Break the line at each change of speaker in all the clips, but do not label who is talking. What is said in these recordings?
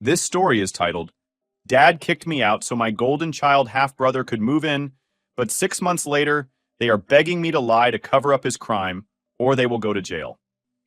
This story is titled, Dad Kicked Me Out So My Golden Child Half-Brother Could Move In, but 6 months later, they are begging me to lie to cover up his crime, or they will go to jail.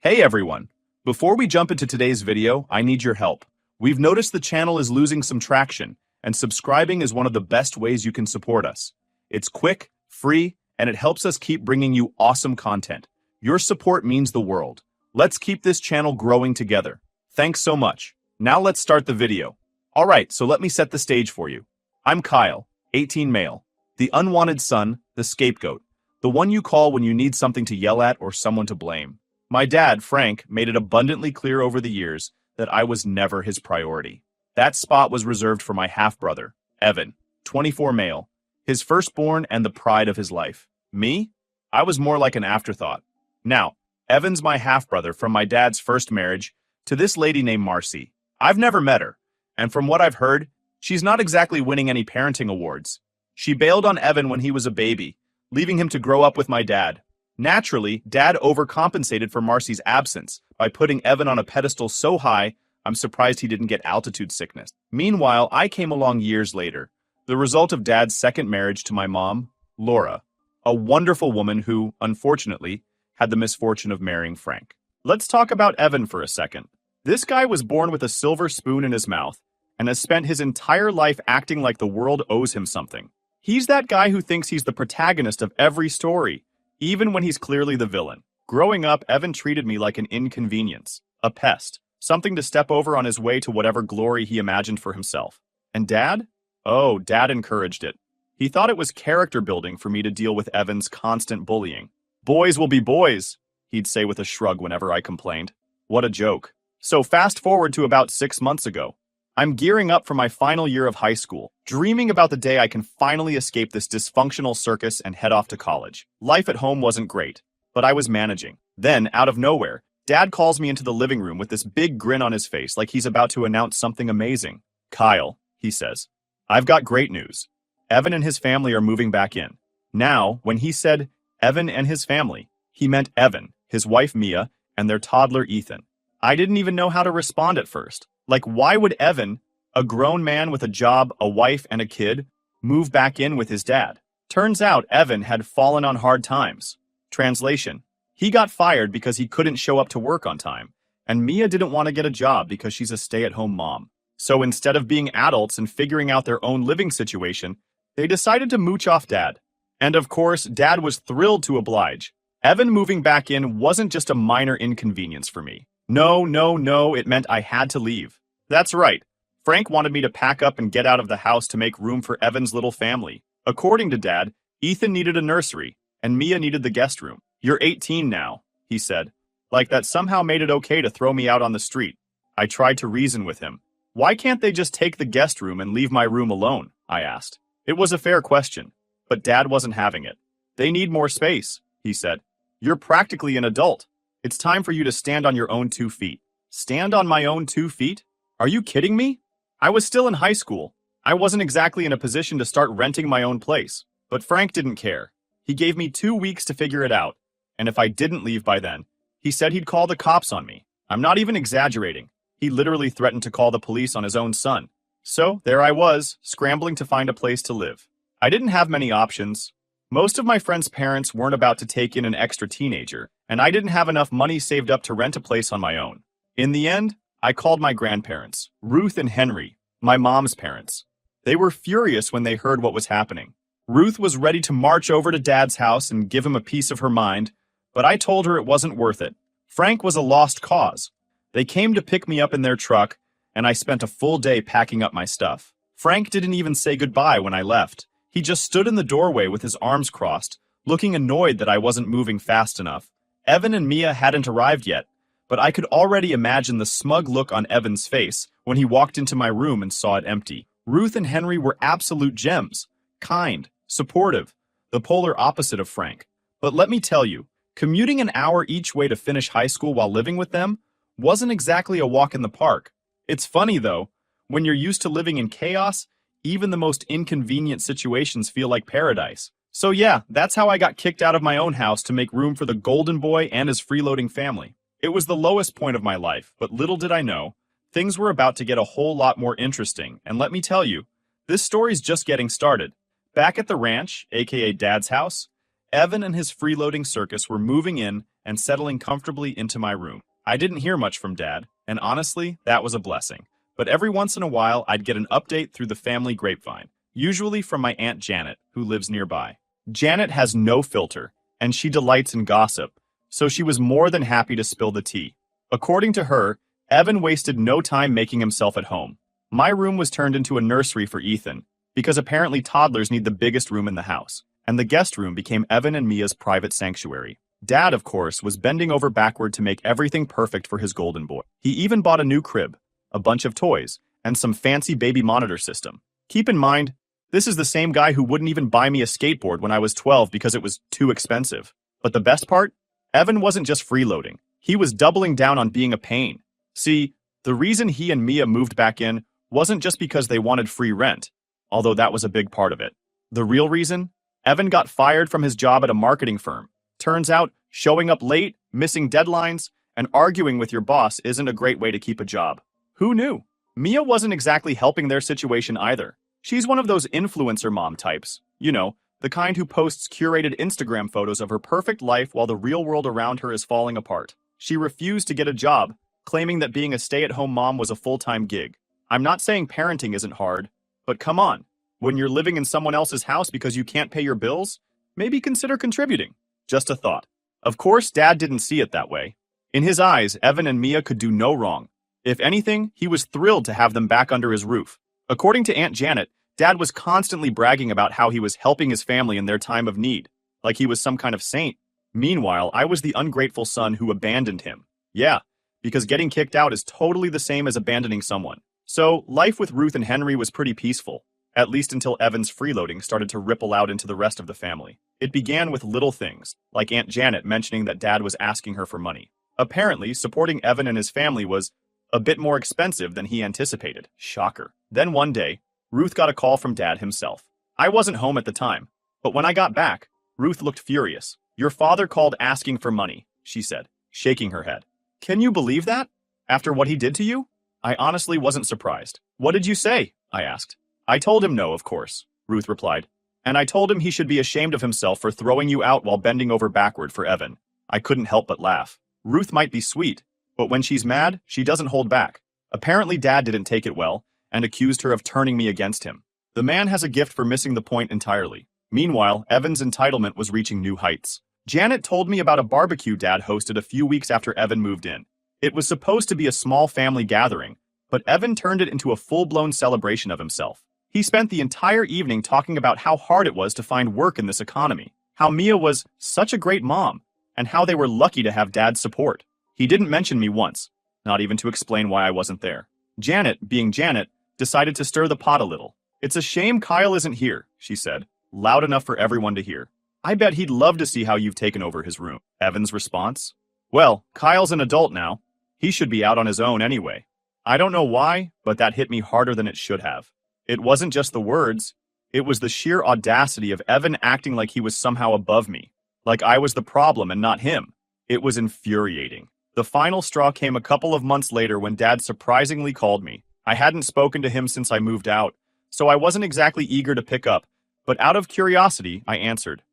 Hey everyone! Before we jump into today's video, I need your help. We've noticed the channel is losing some traction, and subscribing is one of the best ways you can support us. It's quick, free, and it helps us keep bringing you awesome content. Your support means the world. Let's keep this channel growing together. Thanks so much. Now let's start the video. Alright, so let me set the stage for you. I'm Kyle, 18 male, the unwanted son, the scapegoat, the one you call when you need something to yell at or someone to blame. My dad, Frank, made it abundantly clear over the years that I was never his priority. That spot was reserved for my half-brother, Evan, 24 male, his firstborn and the pride of his life. Me? I was more like an afterthought. Now, Evan's my half-brother from my dad's first marriage to this lady named Marcy. I've never met her, and from what I've heard, she's not exactly winning any parenting awards. She bailed on Evan when he was a baby, leaving him to grow up with my dad. Naturally, Dad overcompensated for Marcy's absence by putting Evan on a pedestal so high, I'm surprised he didn't get altitude sickness. Meanwhile, I came along years later, the result of Dad's second marriage to my mom, Laura, a wonderful woman who, unfortunately, had the misfortune of marrying Frank. Let's talk about Evan for a second. This guy was born with a silver spoon in his mouth and has spent his entire life acting like the world owes him something. He's that guy who thinks he's the protagonist of every story, even when he's clearly the villain. Growing up, Evan treated me like an inconvenience, a pest, something to step over on his way to whatever glory he imagined for himself. And Dad? Oh, Dad encouraged it. He thought it was character building for me to deal with Evan's constant bullying. Boys will be boys, he'd say with a shrug whenever I complained. What a joke. So fast forward to about 6 months ago. I'm gearing up for my final year of high school, dreaming about the day I can finally escape this dysfunctional circus and head off to college. Life at home wasn't great, but I was managing. Then, out of nowhere, Dad calls me into the living room with this big grin on his face like he's about to announce something amazing. Kyle, he says, I've got great news. Evan and his family are moving back in. Now, when he said Evan and his family, he meant Evan, his wife Mia, and their toddler Ethan. I didn't even know how to respond at first. Like, why would Evan, a grown man with a job, a wife, and a kid, move back in with his dad? Turns out Evan had fallen on hard times. Translation: he got fired because he couldn't show up to work on time, and Mia didn't want to get a job because she's a stay-at-home mom. So instead of being adults and figuring out their own living situation, they decided to mooch off Dad. And of course, Dad was thrilled to oblige. Evan moving back in wasn't just a minor inconvenience for me. No, it meant I had to leave. That's right. Frank wanted me to pack up and get out of the house to make room for Evan's little family. According to Dad, Ethan needed a nursery, and Mia needed the guest room. You're 18 now, he said. Like that somehow made it okay to throw me out on the street. I tried to reason with him. Why can't they just take the guest room and leave my room alone? I asked. It was a fair question, but Dad wasn't having it. They need more space, he said. You're practically an adult. It's time for you to stand on your own 2 feet. Stand on my own 2 feet? Are you kidding me? I was still in high school. I wasn't exactly in a position to start renting my own place. But Frank didn't care. He gave me 2 weeks to figure it out. And if I didn't leave by then, he said he'd call the cops on me. I'm not even exaggerating. He literally threatened to call the police on his own son. So there I was, scrambling to find a place to live. I didn't have many options. Most of my friends' parents weren't about to take in an extra teenager, and I didn't have enough money saved up to rent a place on my own. In the end, I called my grandparents, Ruth and Henry, my mom's parents. They were furious when they heard what was happening. Ruth was ready to march over to Dad's house and give him a piece of her mind, but I told her it wasn't worth it. Frank was a lost cause. They came to pick me up in their truck, and I spent a full day packing up my stuff. Frank didn't even say goodbye when I left. He just stood in the doorway with his arms crossed, looking annoyed that I wasn't moving fast enough. Evan and Mia hadn't arrived yet, but I could already imagine the smug look on Evan's face when he walked into my room and saw it empty. Ruth and Henry were absolute gems, kind, supportive, the polar opposite of Frank. But let me tell you, commuting an hour each way to finish high school while living with them wasn't exactly a walk in the park. It's funny, though, when you're used to living in chaos, even the most inconvenient situations feel like paradise. So yeah, that's how I got kicked out of my own house to make room for the golden boy and his freeloading family. It was the lowest point of my life, but little did I know, Things were about to get a whole lot more interesting, and let me tell you, this story's just getting started. Back at the ranch, aka Dad's house, Evan and his freeloading circus were moving in and settling comfortably into my room. I didn't hear much from Dad, and honestly, that was a blessing. But every once in a while, I'd get an update through the family grapevine, usually from my Aunt Janet, who lives nearby. Janet has no filter, and she delights in gossip, so she was more than happy to spill the tea. According to her, Evan wasted no time making himself at home. My room was turned into a nursery for Ethan, because apparently toddlers need the biggest room in the house, and the guest room became Evan and Mia's private sanctuary. Dad, of course, was bending over backward to make everything perfect for his golden boy. He even bought a new crib, a bunch of toys, and some fancy baby monitor system. Keep in mind, this is the same guy who wouldn't even buy me a skateboard when I was 12 because it was too expensive. But the best part? Evan wasn't just freeloading. He was doubling down on being a pain. See, the reason he and Mia moved back in wasn't just because they wanted free rent, although that was a big part of it. The real reason? Evan got fired from his job at a marketing firm. Turns out, showing up late, missing deadlines, and arguing with your boss isn't a great way to keep a job. Who knew? Mia wasn't exactly helping their situation either. She's one of those influencer mom types. You know, the kind who posts curated Instagram photos of her perfect life while the real world around her is falling apart. She refused to get a job, claiming that being a stay-at-home mom was a full-time gig. I'm not saying parenting isn't hard, but come on. When you're living in someone else's house because you can't pay your bills, maybe consider contributing. Just a thought. Of course, Dad didn't see it that way. In his eyes, Evan and Mia could do no wrong. If anything, he was thrilled to have them back under his roof. According to Aunt Janet, Dad was constantly bragging about how he was helping his family in their time of need, like he was some kind of saint. Meanwhile, I was the ungrateful son who abandoned him. Yeah, because getting kicked out is totally the same as abandoning someone. So, life with Ruth and Henry was pretty peaceful, at least until Evan's freeloading started to ripple out into the rest of the family. It began with little things, like Aunt Janet mentioning that Dad was asking her for money. Apparently, supporting Evan and his family was a bit more expensive than he anticipated. Shocker. Then one day, Ruth got a call from Dad himself. I wasn't home at the time, but when I got back, Ruth looked furious. "Your father called asking for money," she said, shaking her head. "Can you believe that? After what he did to you?" I honestly wasn't surprised. "What did you say?" I asked. "I told him no, of course," Ruth replied. "And I told him he should be ashamed of himself for throwing you out while bending over backward for Evan." I couldn't help but laugh. Ruth might be sweet, but when she's mad, she doesn't hold back. Apparently Dad didn't take it well, and accused her of turning me against him. The man has a gift for missing the point entirely. Meanwhile, Evan's entitlement was reaching new heights. Janet told me about a barbecue Dad hosted a few weeks after Evan moved in. It was supposed to be a small family gathering, but Evan turned it into a full-blown celebration of himself. He spent the entire evening talking about how hard it was to find work in this economy, how Mia was such a great mom, and how they were lucky to have Dad's support. He didn't mention me once, not even to explain why I wasn't there. Janet, being Janet, decided to stir the pot a little. "It's a shame Kyle isn't here," she said, loud enough for everyone to hear. "I bet he'd love to see how you've taken over his room." Evan's response? "Well, Kyle's an adult now. He should be out on his own anyway." I don't know why, but that hit me harder than it should have. It wasn't just the words, it was the sheer audacity of Evan acting like he was somehow above me, like I was the problem and not him. It was infuriating. The final straw came a couple of months later when Dad surprisingly called me. I hadn't spoken to him since I moved out, so I wasn't exactly eager to pick up, but out of curiosity, I answered.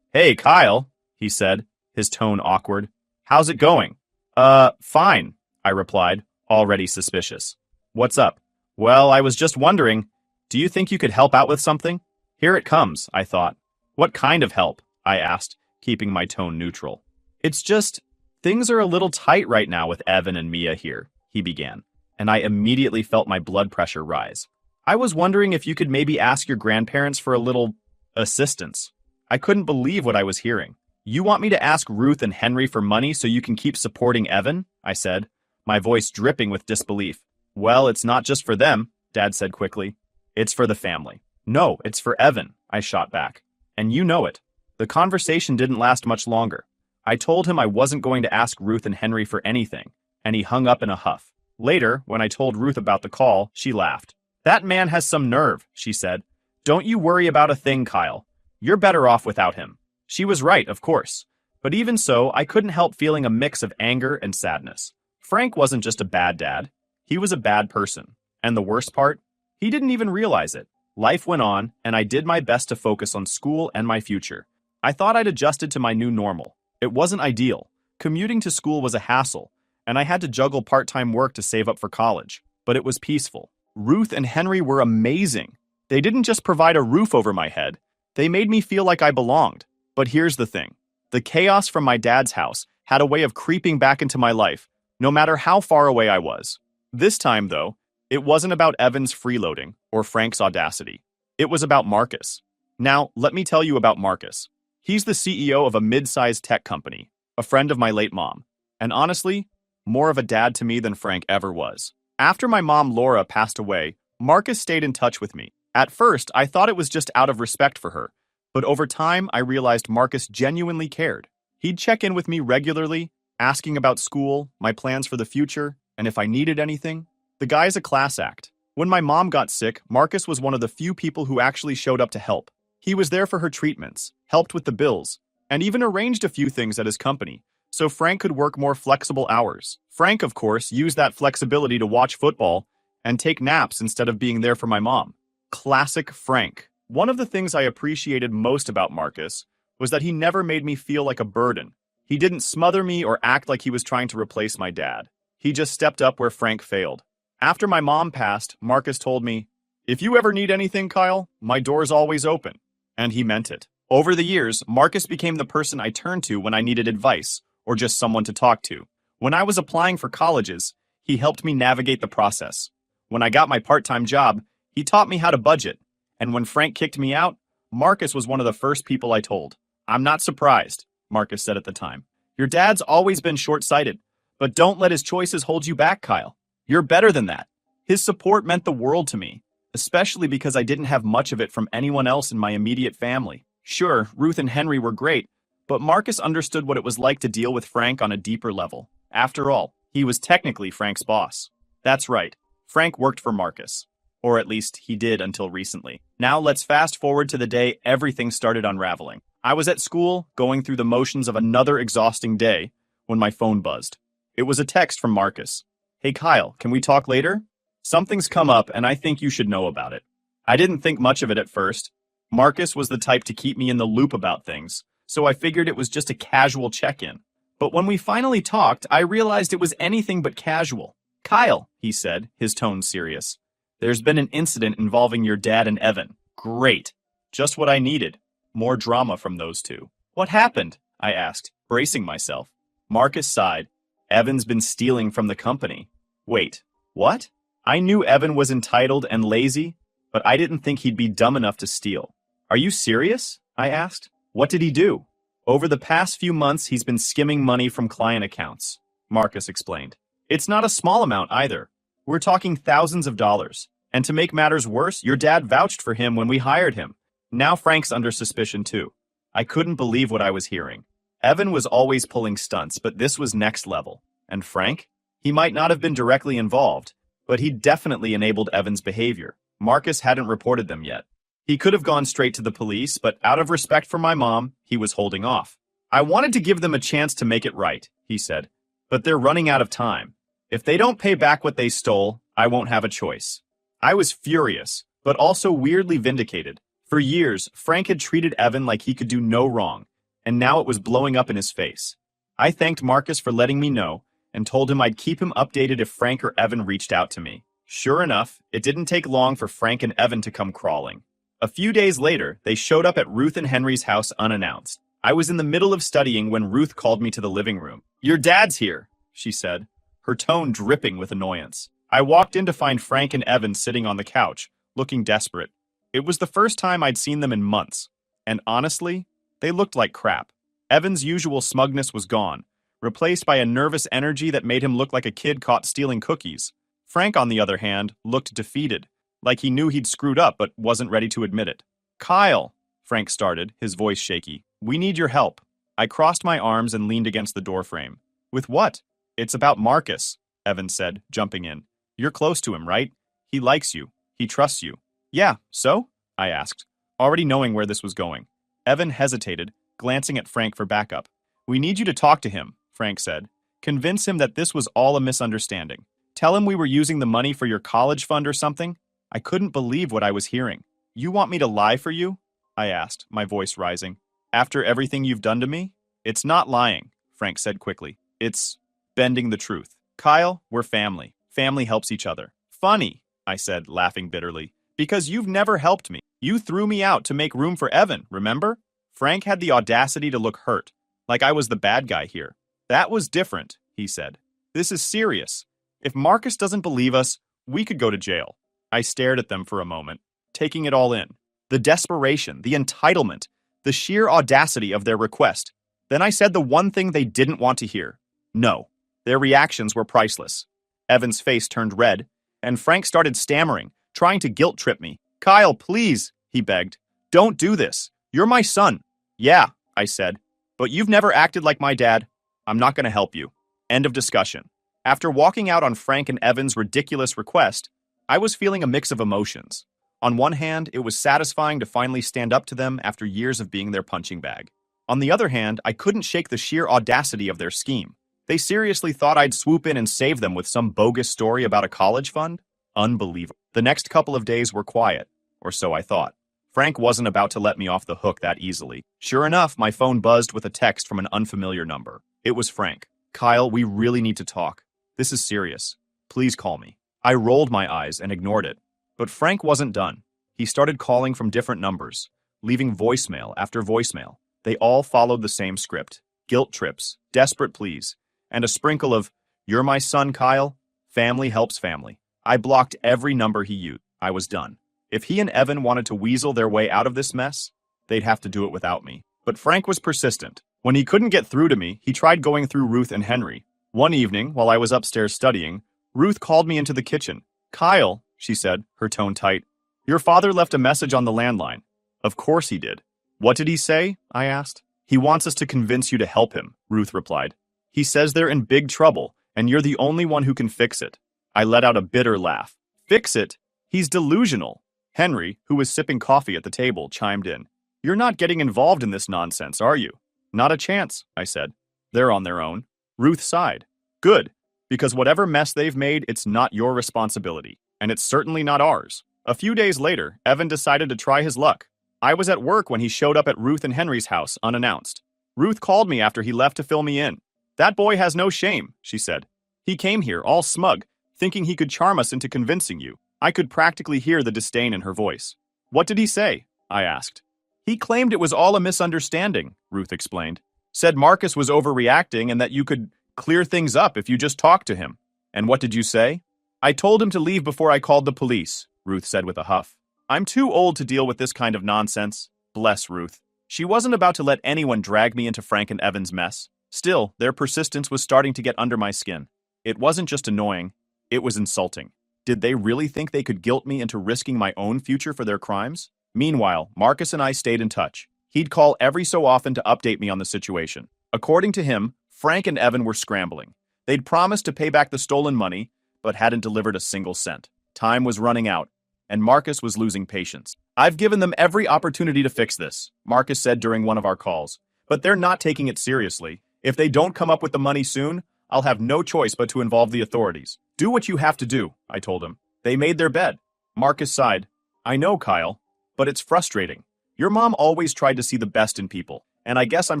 "Hey, Kyle," he said, his tone awkward. "How's it going?" Fine," I replied, already suspicious. "What's up?" "Well, I was just wondering, do you think you could help out with something?" "Here it comes," I thought. "What kind of help?" I asked, keeping my tone neutral. "It's just, things are a little tight right now with Evan and Mia here," he began, and I immediately felt my blood pressure rise. "I was wondering if you could maybe ask your grandparents for a little assistance." I couldn't believe what I was hearing. "You want me to ask Ruth and Henry for money so you can keep supporting Evan?" I said, my voice dripping with disbelief. "Well, it's not just for them," Dad said quickly. "It's for the family." "No, it's for Evan," I shot back. "And you know it." The conversation didn't last much longer. I told him I wasn't going to ask Ruth and Henry for anything, and he hung up in a huff. Later, when I told Ruth about the call, she laughed. "That man has some nerve," she said. "Don't you worry about a thing, Kyle. You're better off without him." She was right, of course. But even so, I couldn't help feeling a mix of anger and sadness. Frank wasn't just a bad dad. He was a bad person. And the worst part? He didn't even realize it. Life went on, and I did my best to focus on school and my future. I thought I'd adjusted to my new normal. It wasn't ideal. Commuting to school was a hassle, and I had to juggle part-time work to save up for college. But it was peaceful. Ruth and Henry were amazing. They didn't just provide a roof over my head. They made me feel like I belonged. But here's the thing. The chaos from my dad's house had a way of creeping back into my life, no matter how far away I was. This time, though, it wasn't about Evan's freeloading or Frank's audacity. It was about Marcus. Now, let me tell you about Marcus. He's the CEO of a mid-sized tech company, a friend of my late mom, and honestly, more of a dad to me than Frank ever was. After my mom Laura passed away, Marcus stayed in touch with me. At first, I thought it was just out of respect for her, but over time, I realized Marcus genuinely cared. He'd check in with me regularly, asking about school, my plans for the future, and if I needed anything. The guy's a class act. When my mom got sick, Marcus was one of the few people who actually showed up to help. He was there for her treatments, helped with the bills, and even arranged a few things at his company, so Frank could work more flexible hours. Frank, of course, used that flexibility to watch football and take naps instead of being there for my mom. Classic Frank. One of the things I appreciated most about Marcus was that he never made me feel like a burden. He didn't smother me or act like he was trying to replace my dad. He just stepped up where Frank failed. After my mom passed, Marcus told me, "If you ever need anything, Kyle, my door's always open." And he meant it. Over the years, Marcus became the person I turned to when I needed advice or just someone to talk to. When I was applying for colleges, he helped me navigate the process. When I got my part-time job, he taught me how to budget. And when Frank kicked me out, Marcus was one of the first people I told. "I'm not surprised," Marcus said at the time. "Your dad's always been short-sighted, but don't let his choices hold you back, Kyle. You're better than that." His support meant the world to me, especially because I didn't have much of it from anyone else in my immediate family. Sure, Ruth and Henry were great, but Marcus understood what it was like to deal with Frank on a deeper level. After all, he was technically Frank's boss. That's right, Frank worked for Marcus. Or at least he did until recently. Now let's fast forward to the day everything started unraveling. I was at school, going through the motions of another exhausting day, when my phone buzzed. It was a text from Marcus. "Hey Kyle, can we talk later? Something's come up and I think you should know about it." I didn't think much of it at first. Marcus was the type to keep me in the loop about things, so I figured it was just a casual check-in. But when we finally talked, I realized it was anything but casual. "Kyle," he said, his tone serious, "there's been an incident involving your dad and Evan." Great. Just what I needed. More drama from those two. "What happened?" I asked, bracing myself. Marcus sighed. "Evan's been stealing from the company." Wait, what? I knew Evan was entitled and lazy, but I didn't think he'd be dumb enough to steal. "Are you serious?" I asked. "What did he do?" "Over the past few months, he's been skimming money from client accounts," Marcus explained. "It's not a small amount either. We're talking thousands of dollars. And to make matters worse, your dad vouched for him when we hired him. Now Frank's under suspicion too." I couldn't believe what I was hearing. Evan was always pulling stunts, but this was next level. And Frank? He might not have been directly involved, but he definitely enabled Evan's behavior. Marcus hadn't reported them yet. He could have gone straight to the police, but out of respect for my mom, he was holding off. "I wanted to give them a chance to make it right," he said, "but they're running out of time. If they don't pay back what they stole, I won't have a choice." I was furious, but also weirdly vindicated. For years, Frank had treated Evan like he could do no wrong, and now it was blowing up in his face. I thanked Marcus for letting me know, and told him I'd keep him updated if Frank or Evan reached out to me. Sure enough, it didn't take long for Frank and Evan to come crawling. A few days later, they showed up at Ruth and Henry's house unannounced. I was in the middle of studying when Ruth called me to the living room. "Your dad's here," she said, her tone dripping with annoyance. I walked in to find Frank and Evan sitting on the couch, looking desperate. It was the first time I'd seen them in months, and honestly, they looked like crap. Evan's usual smugness was gone, replaced by a nervous energy that made him look like a kid caught stealing cookies. Frank, on the other hand, looked defeated, like he knew he'd screwed up but wasn't ready to admit it. "Kyle," Frank started, his voice shaky, "we need your help." I crossed my arms and leaned against the doorframe. "With what?" "It's about Marcus," Evan said, jumping in. "You're close to him, right? He likes you. He trusts you." "Yeah, so?" I asked, already knowing where this was going. Evan hesitated, glancing at Frank for backup. "We need you to talk to him," Frank said. "Convince him that this was all a misunderstanding. Tell him we were using the money for your college fund or something? I couldn't believe what I was hearing. You want me to lie for you? I asked, my voice rising. After everything you've done to me? It's not lying, Frank said quickly. It's bending the truth. Kyle, we're family. Family helps each other. Funny, I said, laughing bitterly. Because you've never helped me. You threw me out to make room for Evan, remember? Frank had the audacity to look hurt, like I was the bad guy here. That was different, he said. This is serious. If Marcus doesn't believe us, we could go to jail. I stared at them for a moment, taking it all in. The desperation, the entitlement, the sheer audacity of their request. Then I said the one thing they didn't want to hear. No. Their reactions were priceless. Evan's face turned red, and Frank started stammering, trying to guilt-trip me. Kyle, please, he begged. Don't do this. You're my son. Yeah, I said. But you've never acted like my dad. I'm not going to help you. End of discussion. After walking out on Frank and Evan's ridiculous request, I was feeling a mix of emotions. On one hand, it was satisfying to finally stand up to them after years of being their punching bag. On the other hand, I couldn't shake the sheer audacity of their scheme. They seriously thought I'd swoop in and save them with some bogus story about a college fund? Unbelievable. The next couple of days were quiet, or so I thought. Frank wasn't about to let me off the hook that easily. Sure enough, my phone buzzed with a text from an unfamiliar number. It was Frank. Kyle, we really need to talk. This is serious. Please call me. I rolled my eyes and ignored it. But Frank wasn't done. He started calling from different numbers, leaving voicemail after voicemail. They all followed the same script. Guilt trips, desperate pleas, and a sprinkle of, "You're my son, Kyle. Family helps family." I blocked every number he used. I was done. If he and Evan wanted to weasel their way out of this mess, they'd have to do it without me. But Frank was persistent. When he couldn't get through to me, he tried going through Ruth and Henry. One evening, while I was upstairs studying, Ruth called me into the kitchen. Kyle, she said, her tone tight, your father left a message on the landline. Of course he did. What did he say? I asked. He wants us to convince you to help him, Ruth replied. He says they're in big trouble, and you're the only one who can fix it. I let out a bitter laugh. Fix it? He's delusional. Henry, who was sipping coffee at the table, chimed in. You're not getting involved in this nonsense, are you? Not a chance, I said. They're on their own. Ruth sighed. Good, because whatever mess they've made, it's not your responsibility, and it's certainly not ours. A few days later, Evan decided to try his luck. I was at work when he showed up at Ruth and Henry's house unannounced. Ruth called me after he left to fill me in. That boy has no shame, she said. He came here all smug, thinking he could charm us into convincing you. I could practically hear the disdain in her voice. What did he say? I asked. He claimed it was all a misunderstanding, Ruth explained. Said Marcus was overreacting and that you could clear things up if you just talked to him. And what did you say? I told him to leave before I called the police, Ruth said with a huff. I'm too old to deal with this kind of nonsense. Bless Ruth. She wasn't about to let anyone drag me into Frank and Evan's mess. Still, their persistence was starting to get under my skin. It wasn't just annoying, it was insulting. Did they really think they could guilt me into risking my own future for their crimes? Meanwhile, Marcus and I stayed in touch. He'd call every so often to update me on the situation. According to him, Frank and Evan were scrambling. They'd promised to pay back the stolen money, but hadn't delivered a single cent. Time was running out, and Marcus was losing patience. I've given them every opportunity to fix this, Marcus said during one of our calls. But they're not taking it seriously. If they don't come up with the money soon, I'll have no choice but to involve the authorities. Do what you have to do, I told him. They made their bed. Marcus sighed. I know, Kyle, but it's frustrating. Your mom always tried to see the best in people, and I guess I'm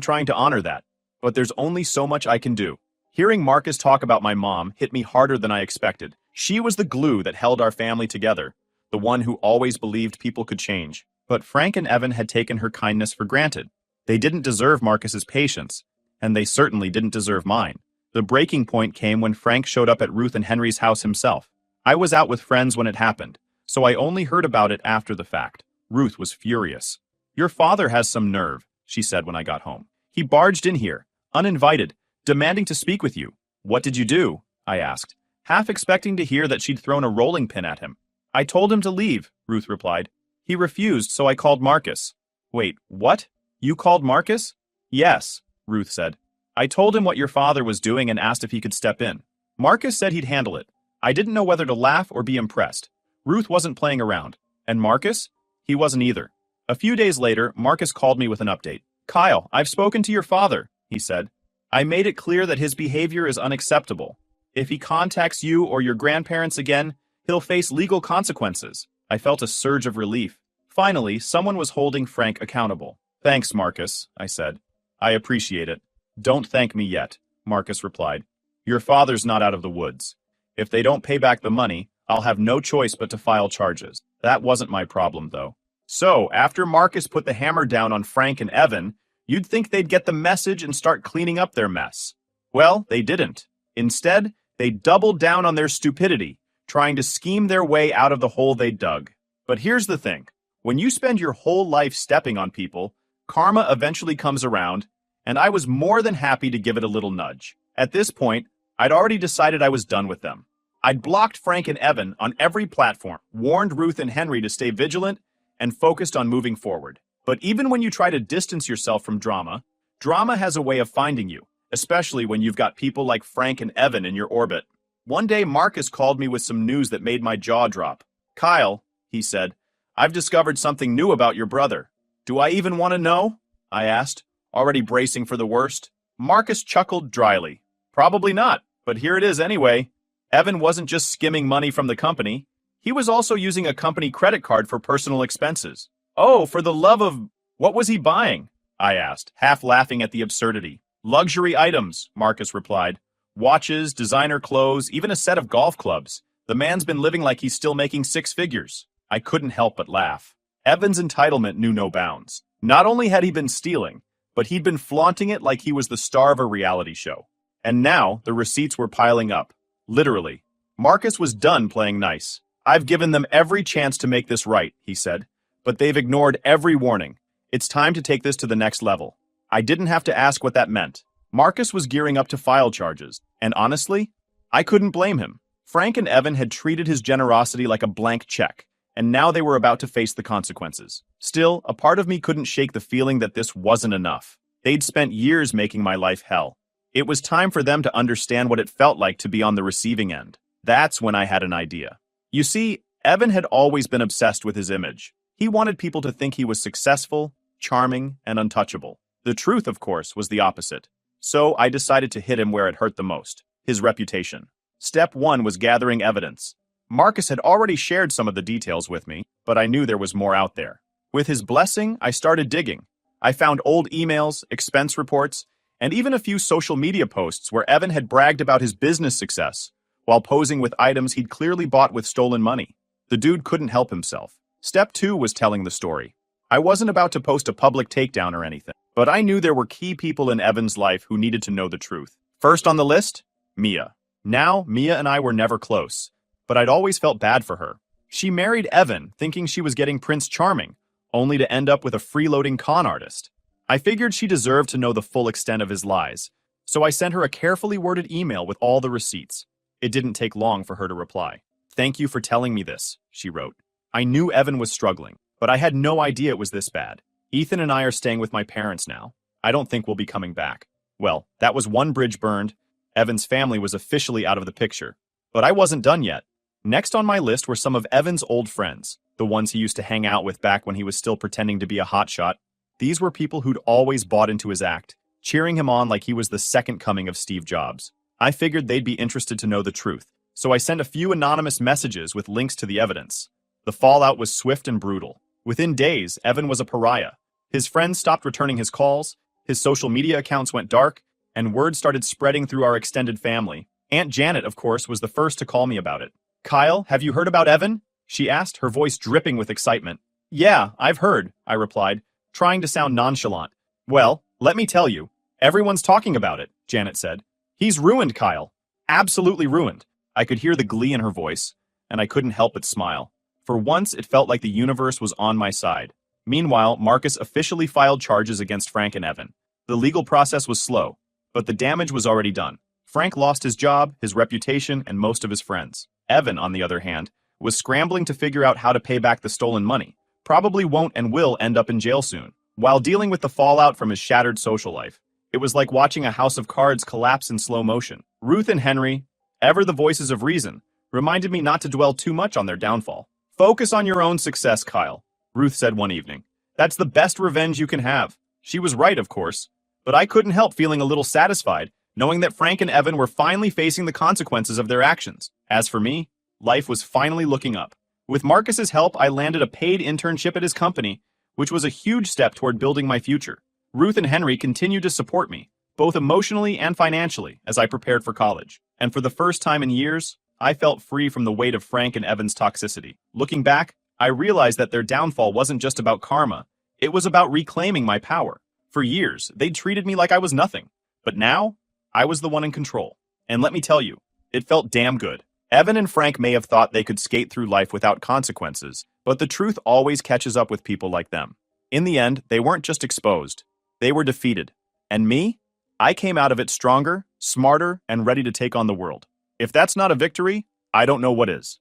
trying to honor that. But there's only so much I can do. Hearing Marcus talk about my mom hit me harder than I expected. She was the glue that held our family together, the one who always believed people could change. But Frank and Evan had taken her kindness for granted. They didn't deserve Marcus's patience, and they certainly didn't deserve mine. The breaking point came when Frank showed up at Ruth and Henry's house himself. I was out with friends when it happened, so I only heard about it after the fact. Ruth was furious. Your father has some nerve, she said when I got home. He barged in here, uninvited, demanding to speak with you. What did you do? I asked, half expecting to hear that she'd thrown a rolling pin at him. I told him to leave, Ruth replied. He refused, so I called Marcus. Wait, what? You called Marcus? Yes, Ruth said. I told him what your father was doing and asked if he could step in. Marcus said he'd handle it. I didn't know whether to laugh or be impressed. Ruth wasn't playing around. And Marcus? He wasn't either. A few days later, Marcus called me with an update. Kyle, I've spoken to your father, he said. I made it clear that his behavior is unacceptable. If he contacts you or your grandparents again, he'll face legal consequences. I felt a surge of relief. Finally, someone was holding Frank accountable. Thanks, Marcus, I said. I appreciate it. Don't thank me yet, Marcus replied. Your father's not out of the woods. If they don't pay back the money, I'll have no choice but to file charges. That wasn't my problem, though. So, after Marcus put the hammer down on Frank and Evan, you'd think they'd get the message and start cleaning up their mess. Well, they didn't. Instead, they doubled down on their stupidity, trying to scheme their way out of the hole they dug. But here's the thing. When you spend your whole life stepping on people, karma eventually comes around, and I was more than happy to give it a little nudge. At this point, I'd already decided I was done with them. I'd blocked Frank and Evan on every platform, warned Ruth and Henry to stay vigilant, and focused on moving forward. But even when you try to distance yourself from drama, drama has a way of finding you, especially when you've got people like Frank and Evan in your orbit. One day, Marcus called me with some news that made my jaw drop. Kyle, he said, I've discovered something new about your brother. Do I even want to know? I asked, already bracing for the worst. Marcus chuckled dryly. Probably not, but here it is anyway. Evan wasn't just skimming money from the company. He was also using a company credit card for personal expenses. Oh, for the love of... What was he buying? I asked, half laughing at the absurdity. Luxury items, Marcus replied. Watches, designer clothes, even a set of golf clubs. The man's been living like he's still making six figures. I couldn't help but laugh. Evan's entitlement knew no bounds. Not only had he been stealing, but he'd been flaunting it like he was the star of a reality show. And now, the receipts were piling up. Literally. Marcus was done playing nice. I've given them every chance to make this right, he said. But they've ignored every warning. It's time to take this to the next level. I didn't have to ask what that meant. Marcus was gearing up to file charges. And honestly, I couldn't blame him. Frank and Evan had treated his generosity like a blank check, and now they were about to face the consequences. Still, a part of me couldn't shake the feeling that this wasn't enough. They'd spent years making my life hell. It was time for them to understand what it felt like to be on the receiving end. That's when I had an idea. You see, Evan had always been obsessed with his image. He wanted people to think he was successful, charming, and untouchable. The truth, of course, was the opposite. So I decided to hit him where it hurt the most, his reputation. Step 1 was gathering evidence. Marcus had already shared some of the details with me, but I knew there was more out there. With his blessing, I started digging. I found old emails, expense reports, and even a few social media posts where Evan had bragged about his business success, while posing with items he'd clearly bought with stolen money. The dude couldn't help himself. Step 2 was telling the story. I wasn't about to post a public takedown or anything, but I knew there were key people in Evan's life who needed to know the truth. First on the list, Mia. Now, Mia and I were never close, but I'd always felt bad for her. She married Evan, thinking she was getting Prince Charming, only to end up with a freeloading con artist. I figured she deserved to know the full extent of his lies, so I sent her a carefully worded email with all the receipts. It didn't take long for her to reply. Thank you for telling me this, she wrote. I knew Evan was struggling, but I had no idea it was this bad. Ethan and I are staying with my parents now. I don't think we'll be coming back. Well, that was one bridge burned. Evan's family was officially out of the picture. But I wasn't done yet. Next on my list were some of Evan's old friends, the ones he used to hang out with back when he was still pretending to be a hotshot. These were people who'd always bought into his act, cheering him on like he was the second coming of Steve Jobs. I figured they'd be interested to know the truth, so I sent a few anonymous messages with links to the evidence. The fallout was swift and brutal. Within days, Evan was a pariah. His friends stopped returning his calls, his social media accounts went dark, and word started spreading through our extended family. Aunt Janet, of course, was the first to call me about it. Kyle, have you heard about Evan? She asked, her voice dripping with excitement. Yeah, I've heard, I replied, trying to sound nonchalant. Well, let me tell you, everyone's talking about it, Janet said. He's ruined, Kyle. Absolutely ruined. I could hear the glee in her voice, and I couldn't help but smile. For once, it felt like the universe was on my side. Meanwhile, Marcus officially filed charges against Frank and Evan. The legal process was slow, but the damage was already done. Frank lost his job, his reputation, and most of his friends. Evan, on the other hand, was scrambling to figure out how to pay back the stolen money. Probably won't and will end up in jail soon. While dealing with the fallout from his shattered social life, it was like watching a house of cards collapse in slow motion. Ruth and Henry, ever the voices of reason, reminded me not to dwell too much on their downfall. Focus on your own success, Kyle, Ruth said one evening. That's the best revenge you can have. She was right, of course, but I couldn't help feeling a little satisfied knowing that Frank and Evan were finally facing the consequences of their actions. As for me, life was finally looking up. With Marcus's help, I landed a paid internship at his company, which was a huge step toward building my future. Ruth and Henry continued to support me, both emotionally and financially, as I prepared for college. And for the first time in years, I felt free from the weight of Frank and Evan's toxicity. Looking back, I realized that their downfall wasn't just about karma, it was about reclaiming my power. For years, they'd treated me like I was nothing. But now, I was the one in control. And let me tell you, it felt damn good. Evan and Frank may have thought they could skate through life without consequences, but the truth always catches up with people like them. In the end, they weren't just exposed, they were defeated. And me? I came out of it stronger, smarter, and ready to take on the world. If that's not a victory, I don't know what is.